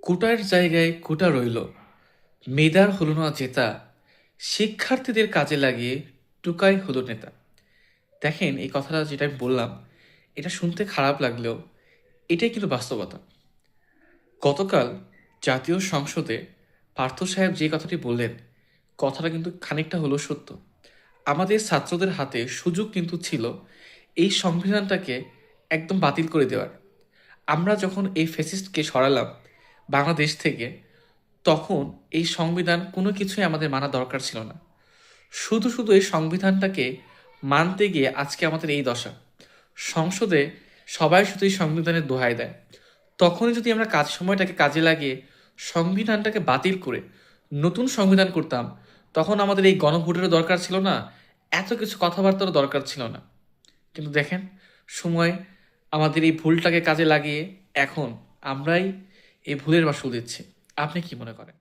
কোটার জায়গায় কোটা রইল, মেধার হলো না জেতা, শিক্ষার্থীদের কাজে লাগিয়ে টুকাই হলো নেতা। দেখেন, এই কথাটা যেটা আমি বললাম, এটা শুনতে খারাপ লাগলেও এটাই কিন্তু বাস্তবতা। গতকাল জাতীয় সংসদে পার্থ সাহেব যে কথাটি বললেন, কথাটা কিন্তু খানিকটা হলো সত্য। আমাদের ছাত্রদের হাতে সুযোগ কিন্তু ছিল এই সংবিধানটাকে একদম বাতিল করে দেওয়ার। আমরা যখন এই ফ্যাসিস্টকে সরালাম বাংলাদেশ থেকে, তখন এই সংবিধান কোনো কিছুই আমাদের মানা দরকার ছিল না। শুধু শুধু এই সংবিধানটাকে মানতে গিয়ে আজকে আমাদের এই দশা। সংসদে সবাই শুধু এই সংবিধানের দোহাই দেয়। তখনই যদি আমরা সময়টাকে কাজে লাগিয়ে সংবিধানটাকে বাতিল করে নতুন সংবিধান করতাম, তখন আমাদের এই গণভোটেরও দরকার ছিল না, এত কিছু কথাবার্তারও দরকার ছিল না। কিন্তু দেখেন, সময় আমাদের এই ভুলটাকে কাজে লাগিয়ে এখন আমরাই এই ভুলের মাসুল দিচ্ছি। আপনি কি মনে করেন?